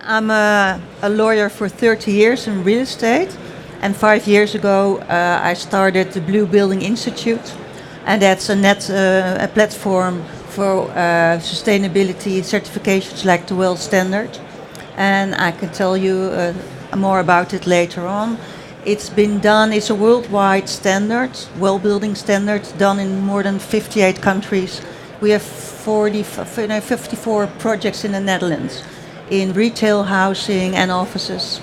I'm a lawyer for 30 years in real estate. And 5 years ago, I started the Blue Building Institute. And that's a platform for sustainability certifications like the WELL standard. And I can tell you more about it later on. It's been done, it's a worldwide standard, WELL building standard, done in more than 58 countries. We have 54 projects in the Netherlands, in retail, housing and offices.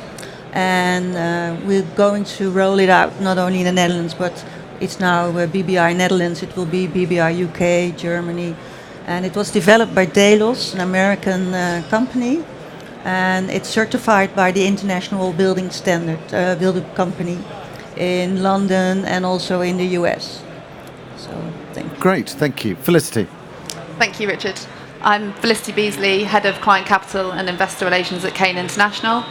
And we're going to roll it out not only in the Netherlands, but it's now BBI Netherlands, it will be BBI UK, Germany. And it was developed by Delos, an American company. And it's certified by the International Building Standard Building Company in London and also in the US. So, thank you. Great, thank you. Felicity. Thank you, Richard. I'm Felicity Beasley, Head of Client Capital and Investor Relations at CAIN International.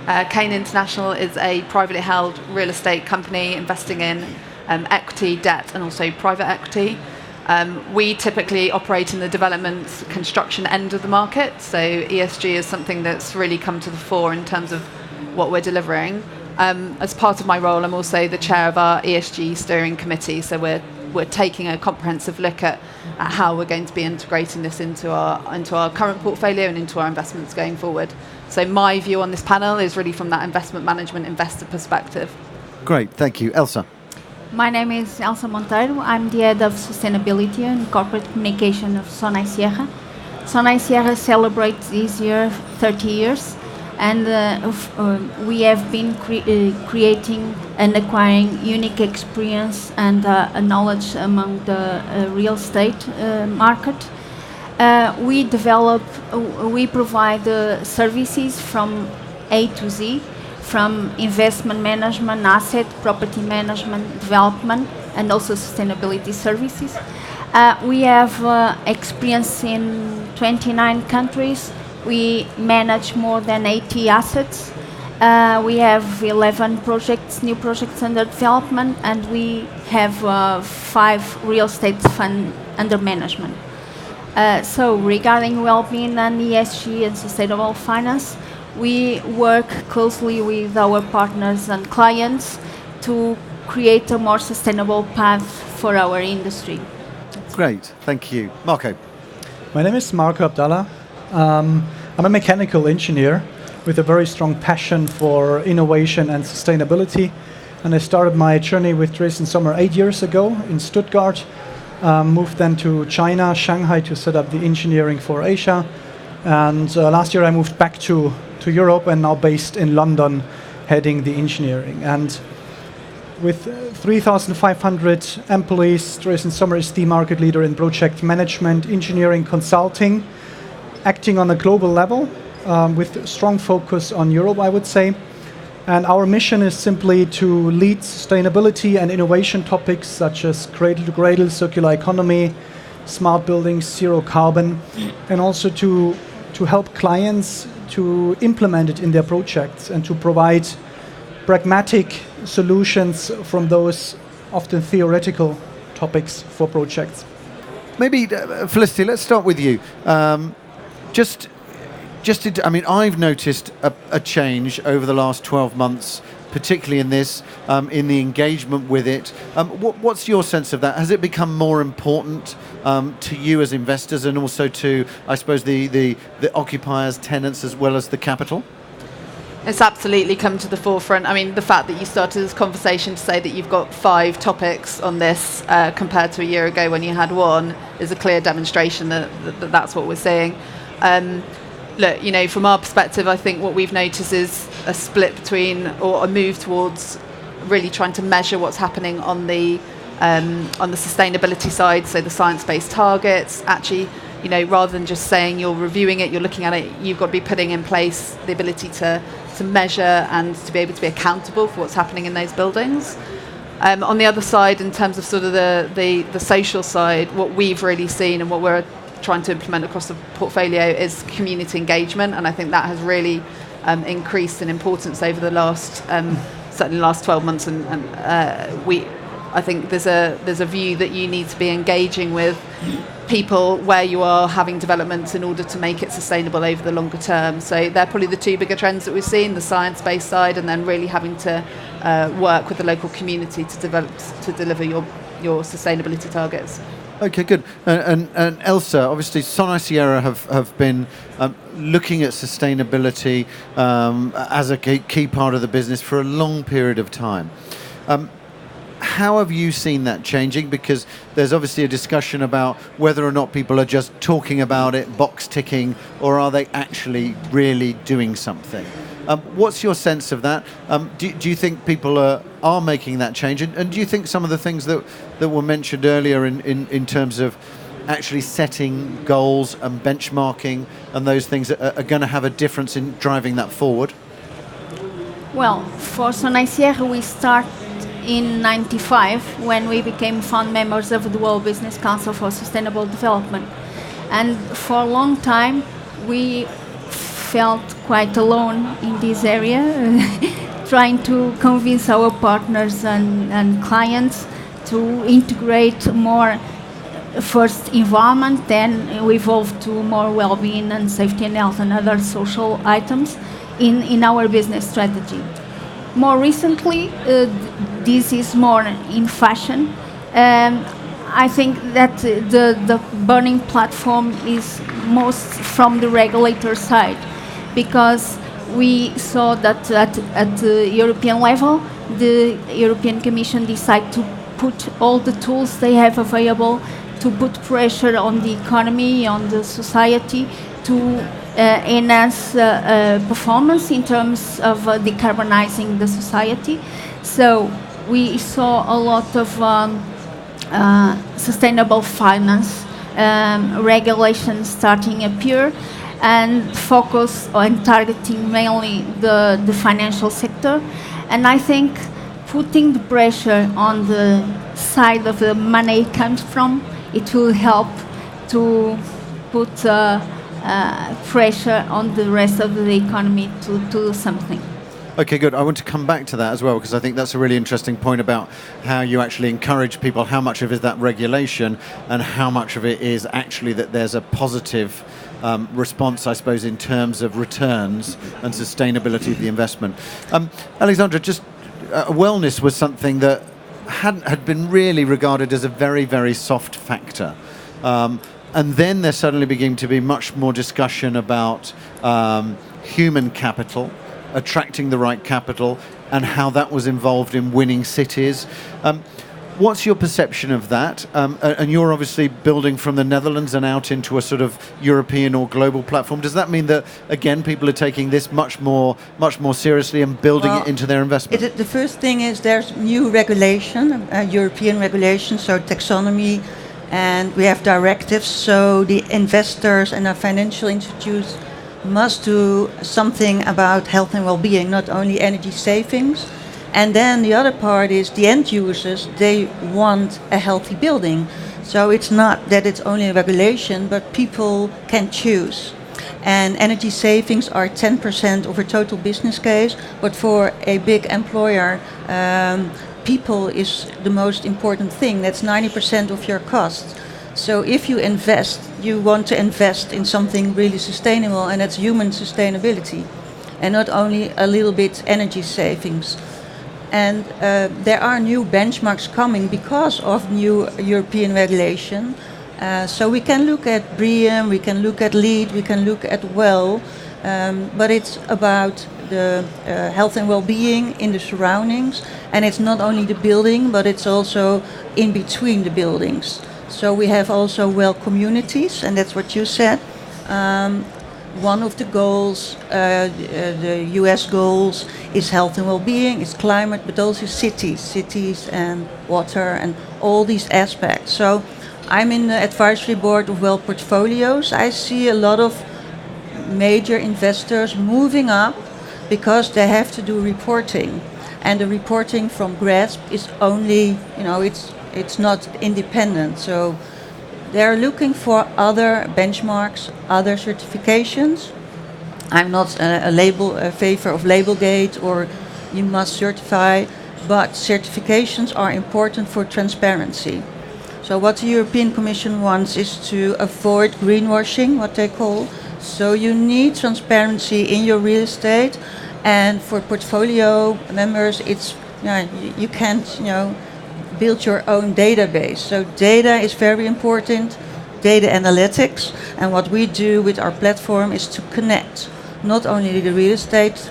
CAIN International is a privately held real estate company investing in equity, debt, and also private equity. We typically operate in the development construction end of the market, so ESG is something that's really come to the fore in terms of what we're delivering. As part of my role, I'm also the chair of our ESG steering committee, so we're taking a comprehensive look at how we're going to be integrating this into our current portfolio and into our investments going forward. So my view on this panel is really from that investment management investor perspective. Great, thank you. Elsa. My name is Elsa Monteiro. I'm the head of sustainability and corporate communication of Sonae Sierra. Sonae Sierra celebrates this year 30 years, and we have been creating and acquiring unique experience and knowledge among the real estate market. We provide services from A to Z, from investment management, asset, property management, development, and also sustainability services. We have experience in 29 countries. We manage more than 80 assets. We have 11 projects, new projects under development, and we have 5 real estate funds under management. So regarding well-being and ESG and sustainable finance, we work closely with our partners and clients to create a more sustainable path for our industry. Great, thank you. Marco. My name is Marco Abdallah. I'm a mechanical engineer with a very strong passion for innovation and sustainability. And I started my journey with Drees and Sommer 8 years ago in Stuttgart. Moved then to China, Shanghai, to set up the engineering for Asia. And last year I moved back to Europe and now based in London, heading the engineering. And with 3,500 employees, Drees and Sommer is the market leader in project management, engineering, consulting, acting on a global level with strong focus on Europe, I would say. And our mission is simply to lead sustainability and innovation topics such as cradle-to-cradle, circular economy, smart buildings, zero carbon, and also to help clients to implement it in their projects and to provide pragmatic solutions from those often theoretical topics for projects. Maybe, Felicity, let's start with you. I've noticed a change over the last 12 months, particularly in this, in the engagement with it. What's your sense of that? Has it become more important to you as investors and also to, I suppose, the occupiers, tenants, as well as the capital? It's absolutely come to the forefront. I mean, the fact that you started this conversation to say that you've got 5 topics on this compared to a year ago when you had 1 is a clear demonstration that that's what we're seeing. Look, from our perspective, I think what we've noticed is a split between, or a move towards really trying to measure what's happening on the sustainability side, so the science-based targets. Actually, rather than just saying you're reviewing it, you're looking at it, you've got to be putting in place the ability to measure and to be able to be accountable for what's happening in those buildings. On the other side, in terms of sort of the social side, what we've really seen and what we're trying to implement across the portfolio is community engagement, and I think that has really increased in importance over the last certainly the last 12 months, and I think there's a view that you need to be engaging with people where you are having developments in order to make it sustainable over the longer term. So they're probably the two bigger trends that we've seen, the science-based side, and then really having to work with the local community to deliver your sustainability targets. Okay, good. And Elsa, obviously, Sonae Sierra have been looking at sustainability as a key part of the business for a long period of time. How have you seen that changing? Because there's obviously a discussion about whether or not people are just talking about it, box ticking, or are they actually really doing something? What's your sense of that? Do you think people are making that change? And do you think some of the things that were mentioned earlier in terms of actually setting goals and benchmarking and those things are going to have a difference in driving that forward? Well, for Sonae Sierra, we start in '95 when we became fund members of the World Business Council for Sustainable Development. And for a long time, we felt quite alone in this area, trying to convince our partners and clients to integrate more first environment, then we evolved to more well-being and safety and health and other social items in our business strategy. More recently, this is more in fashion. I think that the burning platform is most from the regulator side, because we saw that at the European level, the European Commission decided to put all the tools they have available to put pressure on the economy, on the society, to enhance performance in terms of decarbonizing the society. So we saw a lot of sustainable finance regulations starting appear and focus on targeting mainly the financial sector. And I think putting the pressure on the side of the money comes from, it will help to put pressure on the rest of the economy to do something. Okay, good. I want to come back to that as well, because I think that's a really interesting point about how you actually encourage people, how much of it is that regulation and how much of it is actually that there's a positive response, I suppose, in terms of returns and sustainability of the investment. Alexandra, just wellness was something that had been really regarded as a very, very soft factor. And then there suddenly began to be much more discussion about human capital, attracting the right capital, and how that was involved in winning cities. What's your perception of that? And you're obviously building from the Netherlands and out into a sort of European or global platform. Does that mean that, again, people are taking this much more seriously and building it into their investment? The first thing is there's new regulation, European regulation, so taxonomy, and we have directives. So the investors and our financial institutes must do something about health and well-being, not only energy savings. And then the other part is the end users, they want a healthy building. So it's not that it's only a regulation, but people can choose. And energy savings are 10% of a total business case, but for a big employer, people is the most important thing. That's 90% of your costs. So if you invest, you want to invest in something really sustainable, and that's human sustainability, and not only a little bit energy savings. And there are new benchmarks coming because of new European regulation. So we can look at BREEAM, we can look at LEED, we can look at WELL, but it's about the health and well-being in the surroundings. And it's not only the building, but it's also in between the buildings. So we have also well communities, and that's what you said. One of the goals, the US goals, is health and well-being, is climate, but also cities and water and all these aspects. So I'm in the advisory board of Well Portfolios. I see a lot of major investors moving up because they have to do reporting. And the reporting from GRASP is only, it's not independent. So they're looking for other benchmarks, other certifications. I'm not a favor of Labelgate or you must certify. but certifications are important for transparency. So what the European Commission wants is to avoid greenwashing, what they call. So you need transparency in your real estate, and for portfolio members, it's you can't build your own database. So data is very important, data analytics, and what we do with our platform is to connect not only the real estate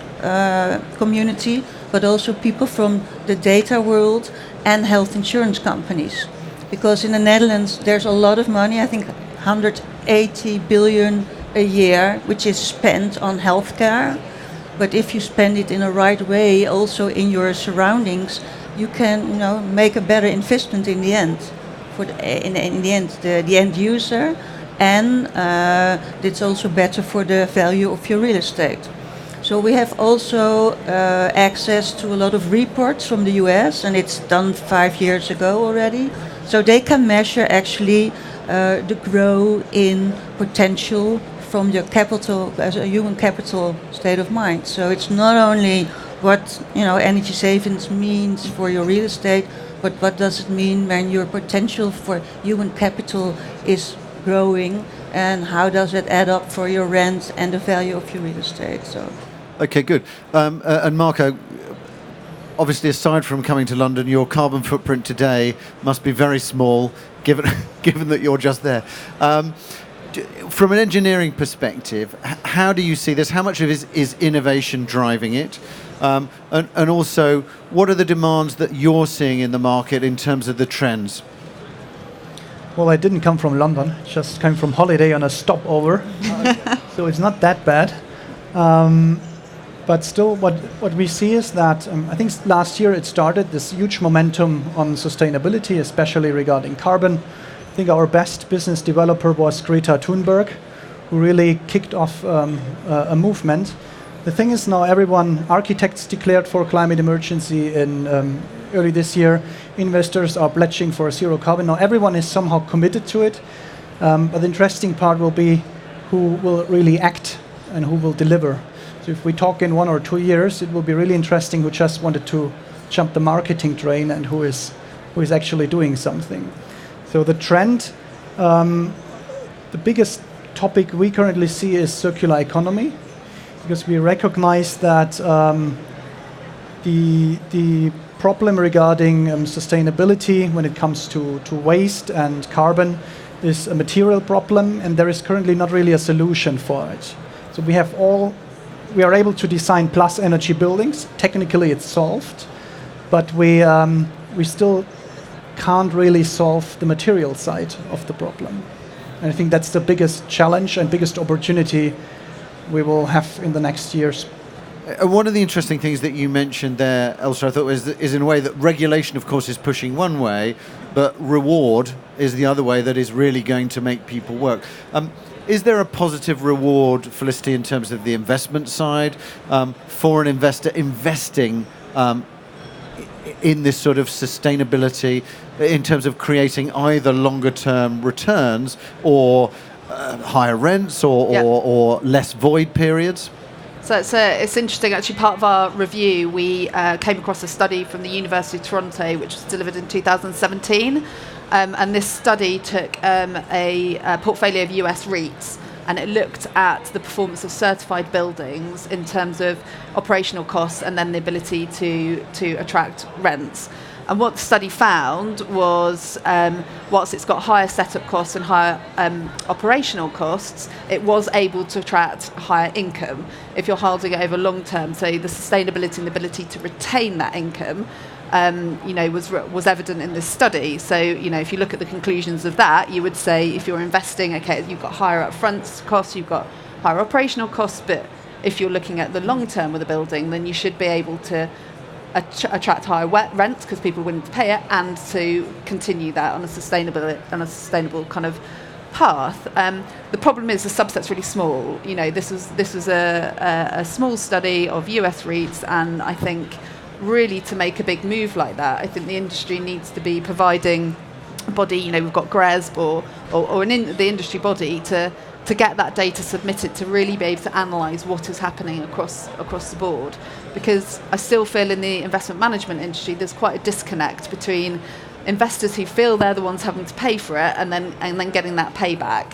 community, but also people from the data world and health insurance companies. Because in the Netherlands, there's a lot of money, I think 180 billion a year, which is spent on healthcare. But if you spend it in a right way, also in your surroundings, you can make a better investment in the end, for in the end, the end user, and it's also better for the value of your real estate. So we have also access to a lot of reports from the US, and it's done 5 years ago already. So they can measure actually the growth in potential from your capital, as a human capital state of mind. So it's not only what energy savings means for your real estate, but what does it mean when your potential for human capital is growing, and how does it add up for your rent and the value of your real estate? So. Okay, good. And Marco, obviously, aside from coming to London, your carbon footprint today must be very small, given that you're just there. From an engineering perspective, how do you see this? How much of it is innovation driving it? And also, what are the demands that you're seeing in the market in terms of the trends? Well, I didn't come from London, just came from holiday on a stopover, so it's not that bad. But still, what we see is that I think last year it started this huge momentum on sustainability, especially regarding carbon. I think our best business developer was Greta Thunberg, who really kicked off a movement. The thing is now architects declared for climate emergency in early this year. Investors are pledging for zero carbon. Now everyone is somehow committed to it. But the interesting part will be who will really act and who will deliver. So if we talk in 1 or 2 years, it will be really interesting who just wanted to jump the marketing train and who is actually doing something. So the trend, the biggest topic we currently see is circular economy, because we recognize that the problem regarding sustainability when it comes to waste and carbon is a material problem, and there is currently not really a solution for it. So we are able to design plus energy buildings. Technically it's solved, but we still can't really solve the material side of the problem. And I think that's the biggest challenge and biggest opportunity we will have in the next years. One of the interesting things that you mentioned there, Elsa, I thought is in a way that regulation, of course, is pushing one way, but reward is the other way that is really going to make people work. Is there a positive reward, Felicity, in terms of the investment side for an investor investing in this sort of sustainability in terms of creating either longer term returns or higher rents or less void periods? So it's interesting, actually. Part of our review, we came across a study from the University of Toronto, which was delivered in 2017. And this study took a portfolio of US REITs, and it looked at the performance of certified buildings in terms of operational costs and then the ability to attract rents. And what the study found was, whilst it's got higher setup costs and higher operational costs, it was able to attract higher income if you're holding it over long term. So the sustainability and the ability to retain that income was evident in this study. So, if you look at the conclusions of that, you would say if you're investing, okay, you've got higher upfront costs, you've got higher operational costs, but if you're looking at the long term of the building, then you should be able to attract higher rents because people are willing to pay it, and to continue that on a sustainable kind of path. The problem is the subset's really small. This was a small study of US REITs, and I think really to make a big move like that, I think the industry needs to be providing a body, we've got GRESB or the industry body to to get that data submitted, to really be able to analyse what is happening across the board. Because I still feel in the investment management industry there's quite a disconnect between investors who feel they're the ones having to pay for it and then getting that payback.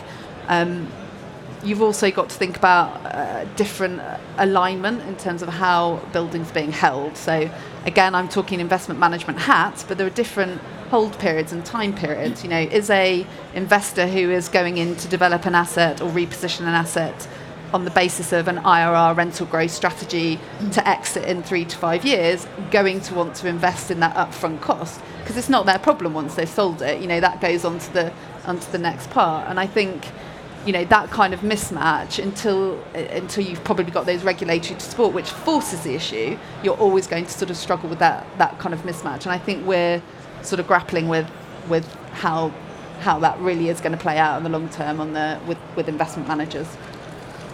You've also got to think about different alignment in terms of how buildings are being held. So again, I'm talking investment management hats, but there are different hold periods and time periods. You know, is a investor who is going in to develop an asset or reposition an asset on the basis of an IRR rental growth strategy to exit in 3 to 5 years going to want to invest in that upfront cost? Because it's not their problem once they've sold it. You know, that goes on to the next part. And I think, you know, that kind of mismatch until you've probably got those regulatory support which forces the issue, you're always going to sort of struggle with that kind of mismatch. And I think we're sort of grappling with how that really is going to play out in the long term with investment managers.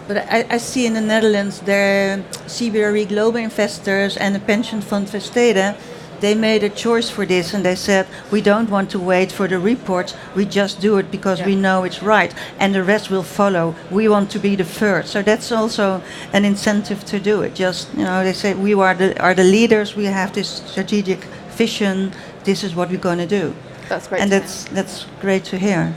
But I see in the Netherlands, the CBRE Global Investors and the pension fund Vesteden, they made a choice for this, and they said, we don't want to wait for the reports, we just do it because we know it's right, and the rest will follow. We want to be the first. So that's also an incentive to do it. Just, you know, they say, we are the leaders, we have this strategic vision, this is what we're going to do. That's great. And that's great to hear.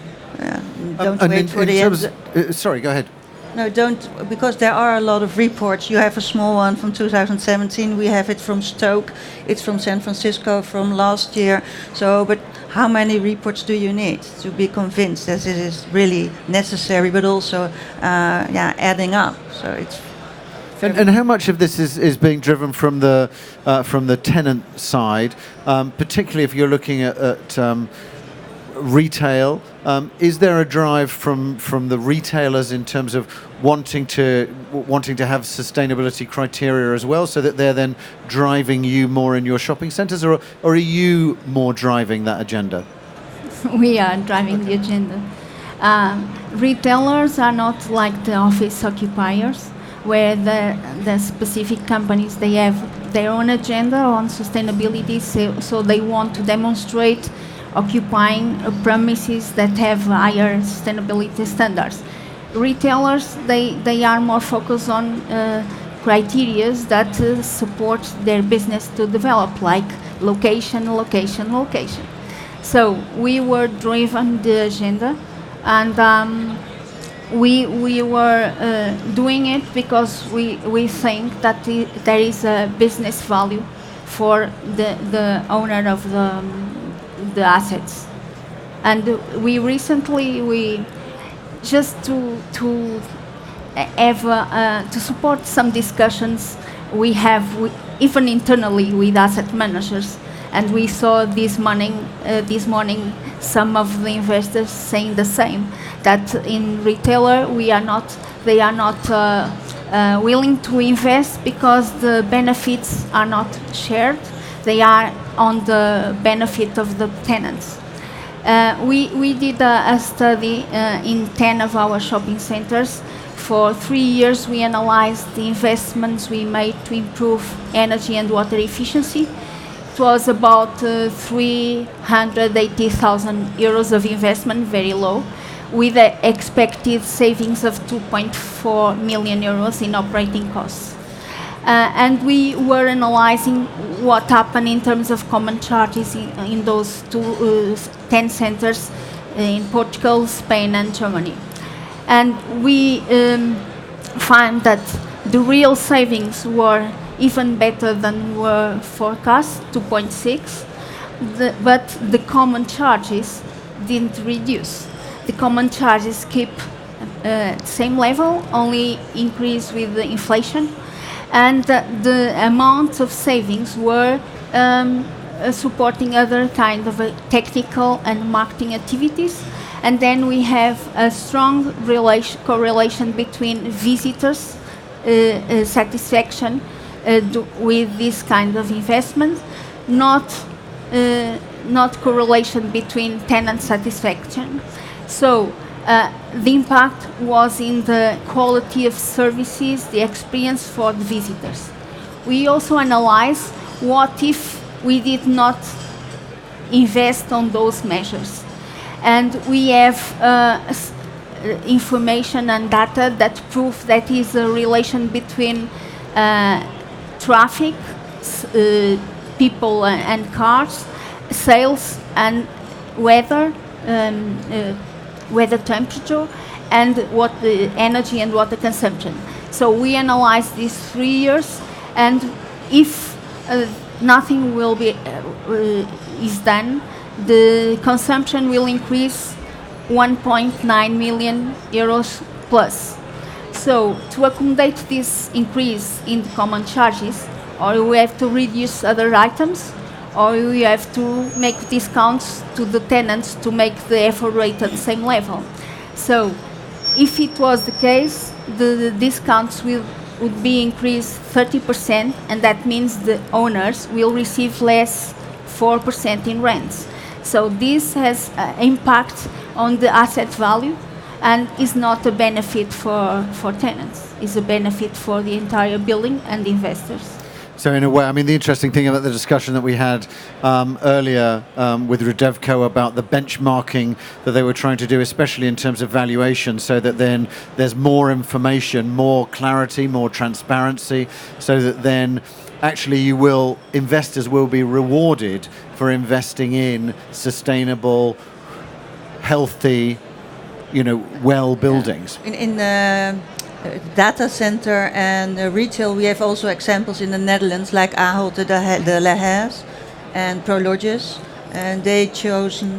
Don't and wait for the end. Sorry, go ahead. No, don't, because there are a lot of reports. You have a small one from 2017. We have it from Stoke. It's from San Francisco from last year. So, but how many reports do you need to be convinced that it is really necessary, but also, adding up? So it's. And how much of this is being driven from the tenant side, particularly if you're looking at retail? Is there a drive from the retailers in terms of wanting to have sustainability criteria as well, so that they're then driving you more in your shopping centres, or are you more driving that agenda? We are driving the agenda. Retailers are not like the office occupiers, where the specific companies, they have their own agenda on sustainability, so they want to demonstrate occupying premises that have higher sustainability standards. Retailers, they are more focused on criteria that support their business to develop, like location. So we were driven the agenda, and we were doing it because we think that there is a business value for the owner of the assets. And we recently, just to have to support some discussions we have even internally with asset managers, and we saw this morning some of the investors saying the same, that in retailer they are not willing to invest because the benefits are not shared. They are on the benefit of the tenants. We did a study in 10 of our shopping centers. For 3 years, we analyzed the investments we made to improve energy and water efficiency. It was about 380,000 euros of investment, very low, with an expected savings of 2.4 million euros in operating costs. And we were analyzing what happened in terms of common charges in those 10 centers in Portugal, Spain, and Germany. And we find that the real savings were even better than were forecast, 2.6, but the common charges didn't reduce. The common charges keep at the same level, only increase with the inflation. And the amount of savings were supporting other kind of technical and marketing activities. And then we have a strong correlation between visitors' satisfaction with this kind of investment, not correlation between tenant satisfaction. So the impact was in the quality of services, the experience for the visitors. We also analyzed what if we did not invest on those measures. And we have information and data that prove that is a relation between traffic, people and cars, sales and weather, weather temperature, and what the energy and water consumption. So we analyze these 3 years, and if nothing will be is done, the consumption will increase 1.9 million euros plus. So to accommodate this increase in the common charges, or we have to reduce other items, or we have to make discounts to the tenants to make the effort rate at the same level. So if it was the case, the discounts would be increased 30%, and that means the owners will receive less 4% in rents. So this has impact on the asset value, and is not a benefit for tenants. It's a benefit for the entire building and investors. So in a way, I mean, the interesting thing about the discussion that we had earlier with Redevco about the benchmarking that they were trying to do, especially in terms of valuation, so that then there's more information, more clarity, more transparency, so that then actually investors will be rewarded for investing in sustainable, healthy, well buildings. In data center and retail, we have also examples in the Netherlands, like Ahold de La Haye and Prologis, and they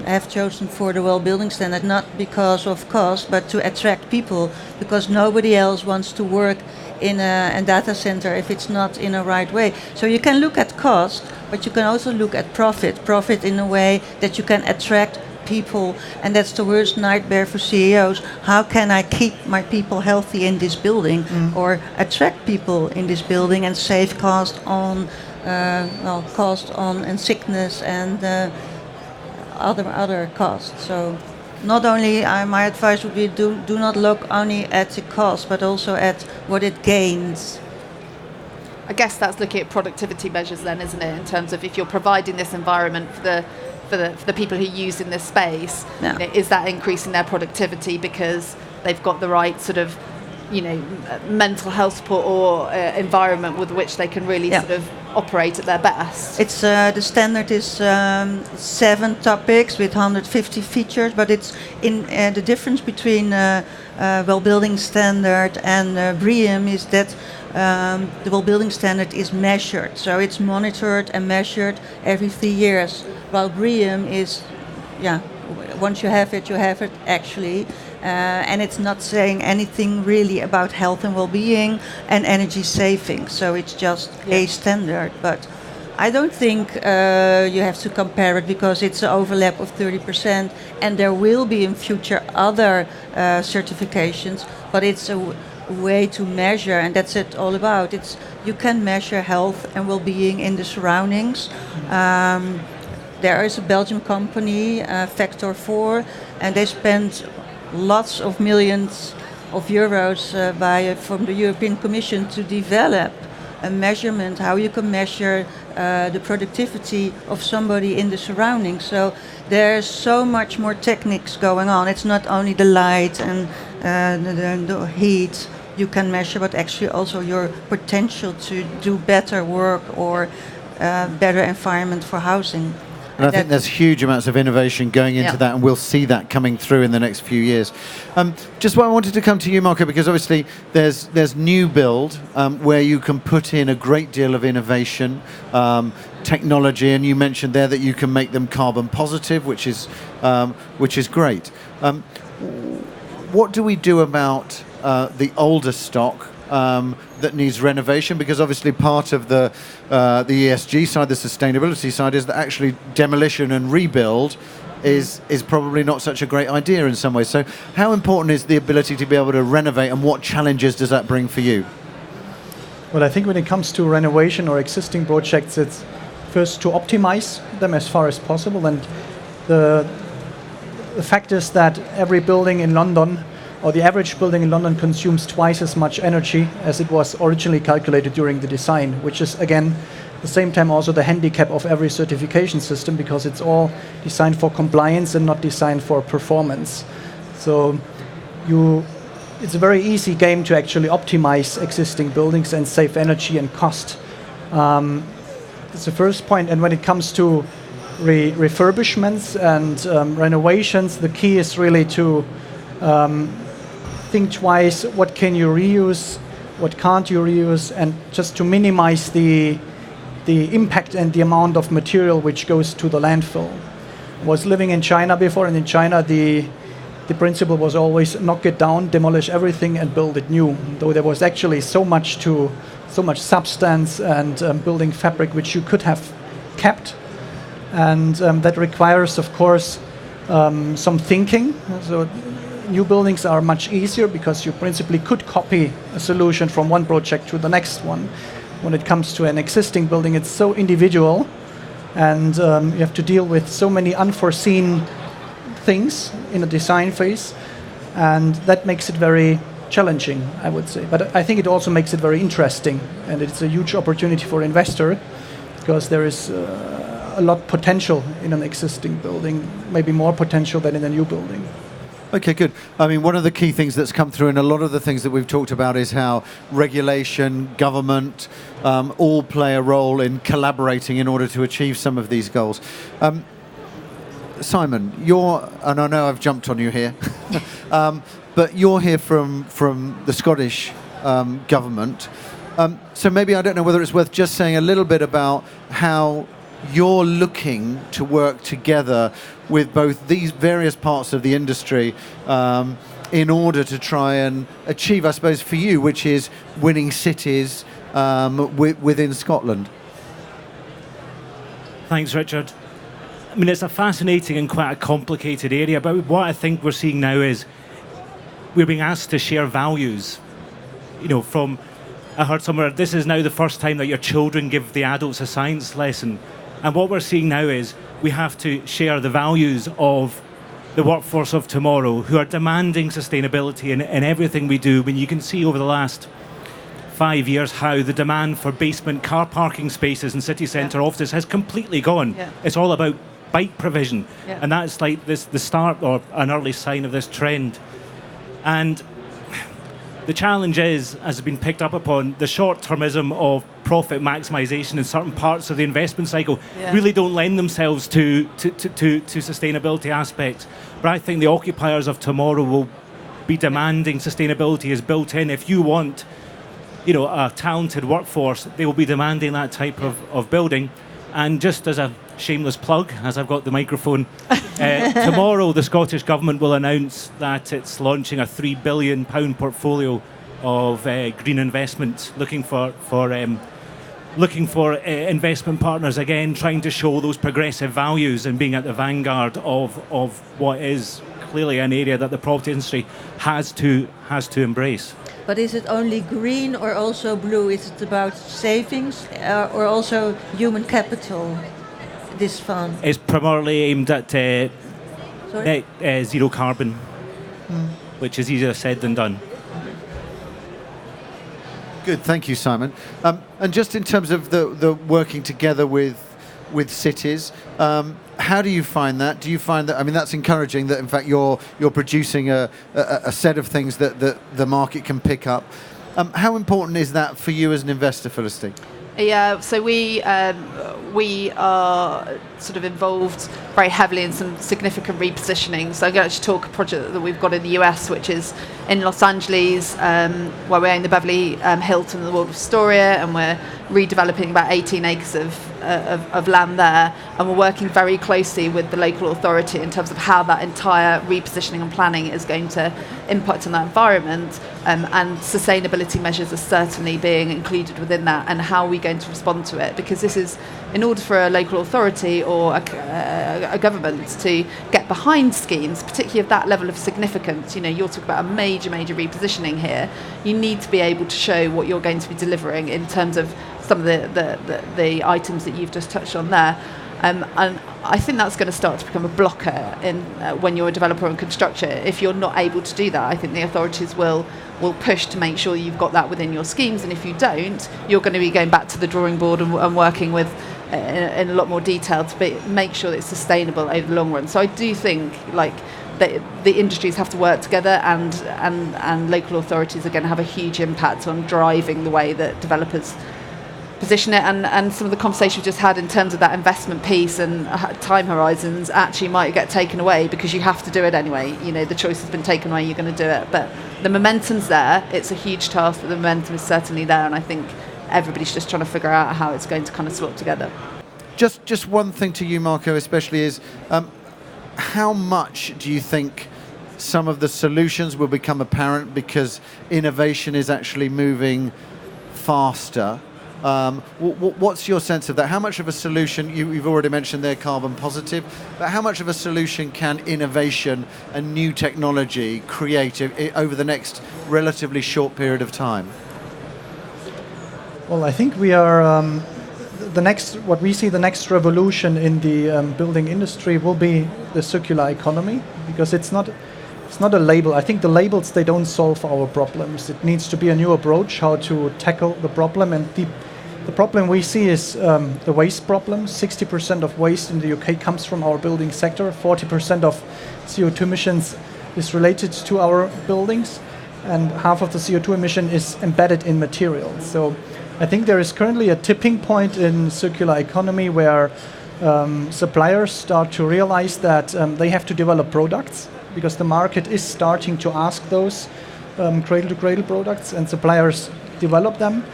have chosen for the well building standard not because of cost, but to attract people, because nobody else wants to work in a data center if it's not in a right way. So you can look at cost, but you can also look at profit in a way that you can attract people, and that's the worst nightmare for CEOs. How can I keep my people healthy in this building, or attract people in this building and save cost on and sickness and other costs. So not only my advice would be do not look only at the cost, but also at what it gains. I guess that's looking at productivity measures then, isn't it? In terms of if you're providing this environment for the people who use in this space, is that increasing their productivity because they've got the right sort of, mental health support or environment with which they can really sort of operate at their best? It's the standard is 7 topics with 150 features, but it's in the difference between well building standard and BREEAM is that the well building standard is measured, so it's monitored and measured every 3 years. While BREEAM is, once you have it actually, and it's not saying anything really about health and well-being and energy saving. So it's just a standard, but I don't think you have to compare it, because it's an overlap of 30%, and there will be in future other certifications, but it's a way to measure, and that's it all about. You can measure health and well-being in the surroundings. There is a Belgian company, Factor 4, and they spent lots of millions of euros from the European Commission to develop a measurement, how you can measure the productivity of somebody in the surroundings. So there's so much more techniques going on. It's not only the light and the heat you can measure, but actually also your potential to do better work or better environment for housing. And I think there's huge amounts of innovation going into that, and we'll see that coming through in the next few years. Just what I wanted to come to you, Marco, because obviously there's new build where you can put in a great deal of innovation, technology, and you mentioned there that you can make them carbon positive, which is great. What do we do about the older stock that needs renovation? Because obviously part of the ESG side, the sustainability side, is that actually demolition and rebuild is probably not such a great idea in some ways. So how important is the ability to be able to renovate, and what challenges does that bring for you? Well, I think when it comes to renovation or existing projects, it's first to optimize them as far as possible. And the fact is that every building in London, or the average building in London, consumes twice as much energy as it was originally calculated during the design, which is, again, at the same time also the handicap of every certification system, because it's all designed for compliance and not designed for performance. So it's a very easy game to actually optimize existing buildings and save energy and cost. That's the first point. And when it comes to refurbishments and renovations, the key is really to think twice, what can you reuse, what can't you reuse, and just to minimize the impact and the amount of material which goes to the landfill. I was living in China before, and in China the principle was always knock it down, demolish everything, and build it new. Though there was actually so much substance and building fabric which you could have kept, and that requires, of course, some thinking. So new buildings are much easier because you principally could copy a solution from one project to the next one. When it comes to an existing building, it's so individual, and you have to deal with so many unforeseen things in the design phase, and that makes it very challenging, I would say. But I think it also makes it very interesting, and it's a huge opportunity for investor because there is a lot potential in an existing building, maybe more potential than in a new building. Okay, good. I mean, one of the key things that's come through in a lot of the things that we've talked about is how regulation, government, all play a role in collaborating in order to achieve some of these goals. Simon, and I know I've jumped on you here, but you're here from the Scottish government. So maybe, I don't know whether it's worth just saying a little bit about how you're looking to work together with both these various parts of the industry in order to try and achieve, I suppose, for you, which is winning cities within Scotland. Thanks, Richard. I mean, it's a fascinating and quite a complicated area, but what I think we're seeing now is we're being asked to share values. I heard somewhere, this is now the first time that your children give the adults a science lesson. And what we're seeing now is we have to share the values of the workforce of tomorrow who are demanding sustainability in everything we do. When you can see over the last 5 years how the demand for basement car parking spaces in city centre offices has completely gone. Yeah. It's all about bike provision. Yeah. And that's like the start or an early sign of this trend. And the challenge is, as has been picked up upon, the short-termism of profit maximisation in certain parts of the investment cycle really don't lend themselves to sustainability aspects. But I think the occupiers of tomorrow will be demanding sustainability is built in. If you want, a talented workforce, they will be demanding that type of building. And just as a shameless plug, as I've got the microphone, tomorrow the Scottish Government will announce that it's launching a £3 billion portfolio of green investment, looking for investment partners, again, trying to show those progressive values and being at the vanguard of what is clearly an area that the property industry has to embrace. But is it only green or also blue? Is it about savings or also human capital, this fund? It's primarily aimed at zero carbon, which is easier said than done. Good, thank you, Simon. And just in terms of the working together with cities, how do you find that? Do you find that, I mean, that's encouraging that in fact you're producing a set of things that the market can pick up. How important is that for you as an investor, Felicity? Yeah, so we are sort of involved very heavily in some significant repositioning. So I'm going to actually talk a project that we've got in the US, which is in Los Angeles, where we own the Beverly Hilton and the World of Astoria, and we're redeveloping about 18 acres of land there, and we're working very closely with the local authority in terms of how that entire repositioning and planning is going to impact on that environment, and sustainability measures are certainly being included within that, and how are we going to respond to it, because this is, in order for a local authority or a government to get behind schemes, particularly of that level of significance, you're talking about a major repositioning here, you need to be able to show what you're going to be delivering in terms of some of the items that you've just touched on there. And I think that's going to start to become a blocker in when you're a developer and constructor. If you're not able to do that, I think the authorities will push to make sure you've got that within your schemes. And if you don't, you're going to be going back to the drawing board and working with in a lot more detail to make sure that it's sustainable over the long run. So I do think, the industries have to work together, and local authorities are going to have a huge impact on driving the way that developers position it, and some of the conversation we just had in terms of that investment piece and time horizons actually might get taken away because you have to do it anyway. The choice has been taken away, you're going to do it. But the momentum's there. It's a huge task, but the momentum is certainly there, and I think everybody's just trying to figure out how it's going to kind of slot together. Just one thing to you, Marco, especially is how much do you think some of the solutions will become apparent because innovation is actually moving faster? What's your sense of that? How much of a solution, you've already mentioned they're carbon positive, but how much of a solution can innovation and new technology create over the next relatively short period of time? Well, I think we are the next revolution in the building industry will be the circular economy, because it's not a label. I think the labels, they don't solve our problems. It needs to be a new approach how to tackle the problem, and the problem we see is the waste problem. 60% of waste in the UK comes from our building sector. 40% of CO2 emissions is related to our buildings, and half of the CO2 emission is embedded in materials. So I think there is currently a tipping point in circular economy where suppliers start to realize that they have to develop products, because the market is starting to ask those cradle-to-cradle products, and suppliers develop them.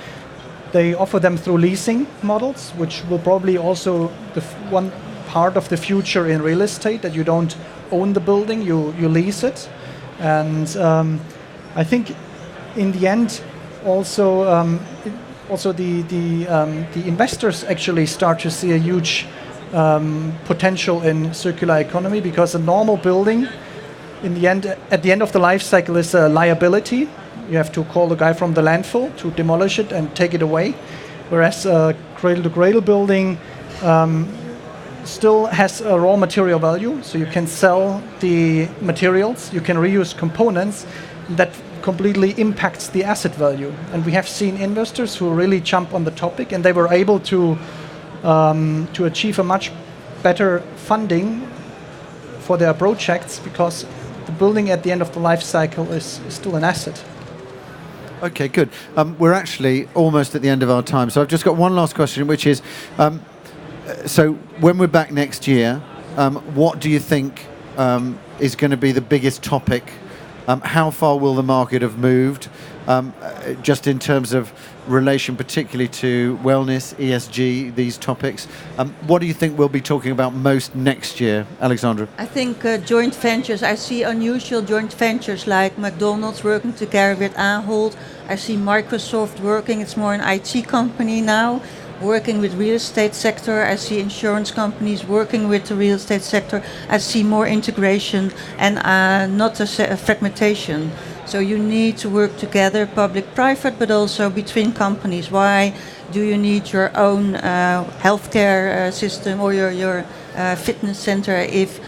They offer them through leasing models, which will probably also one part of the future in real estate, that you don't own the building, you lease it. And I think in the end also the investors actually start to see a huge potential in circular economy, because a normal building at the end of the life cycle is a liability. You have to call the guy from the landfill to demolish it and take it away, whereas a cradle-to-cradle building still has a raw material value, so you can sell the materials, you can reuse components. That completely impacts the asset value, and we have seen investors who really jump on the topic, and they were able to achieve a much better funding for their projects, because the building at the end of the life cycle is still an asset. Okay, good. We're actually almost at the end of our time, so I've just got one last question, which is, so when we're back next year, what do you think is going to be the biggest topic? How far will the market have moved, just in terms of relation particularly to wellness, ESG, these topics? What do you think we'll be talking about most next year, Alexandra? I think joint ventures. I see unusual joint ventures like McDonald's working together with Ahold. I see Microsoft working, it's more an IT company now, working with real estate sector. I see insurance companies working with the real estate sector. I see more integration and not a fragmentation. So you need to work together, public-private, but also between companies. Why do you need your own healthcare system or your fitness center if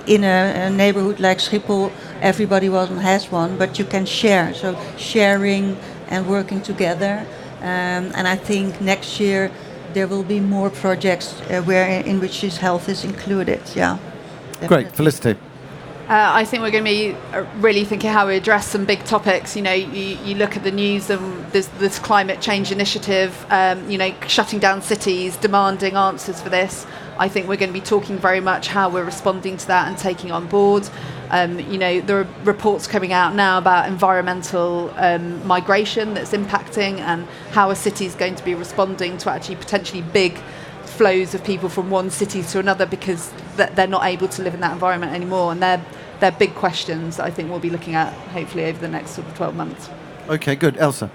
in a neighborhood like Schiphol everybody has one, but you can share. So sharing and working together. And I think next year there will be more projects in which this health is included. Yeah. Definitely. Great, Felicity. I think we're going to be really thinking how we address some big topics. You look at the news and there's this climate change initiative, shutting down cities, demanding answers for this. I think we're going to be talking very much how we're responding to that and taking on board. There are reports coming out now about environmental migration that's impacting, and how a city is going to be responding to actually potentially big flows of people from one city to another, because they're not able to live in that environment anymore. And they're big questions that I think we'll be looking at hopefully over the next sort of 12 months. Okay, good. Elsa?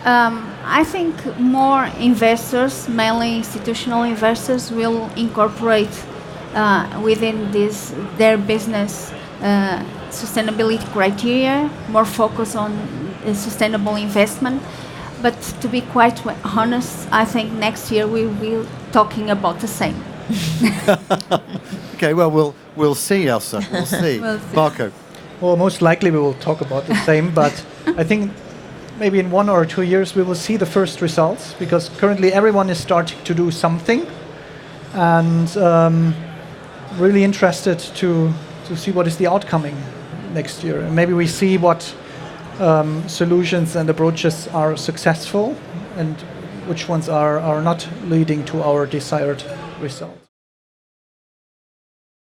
I think more investors, mainly institutional investors, will incorporate within their business sustainability criteria, more focus on sustainable investment. But to be quite honest, I think next year we will be talking about the same. Okay, well, we'll see, Elsa. We'll see. Marco? Well, most likely we will talk about the same, but I think maybe in 1 or 2 years we will see the first results, because currently everyone is starting to do something, and really interested to to see what is the outcoming next year. And maybe we see what solutions and approaches are successful and which ones are not leading to our desired result.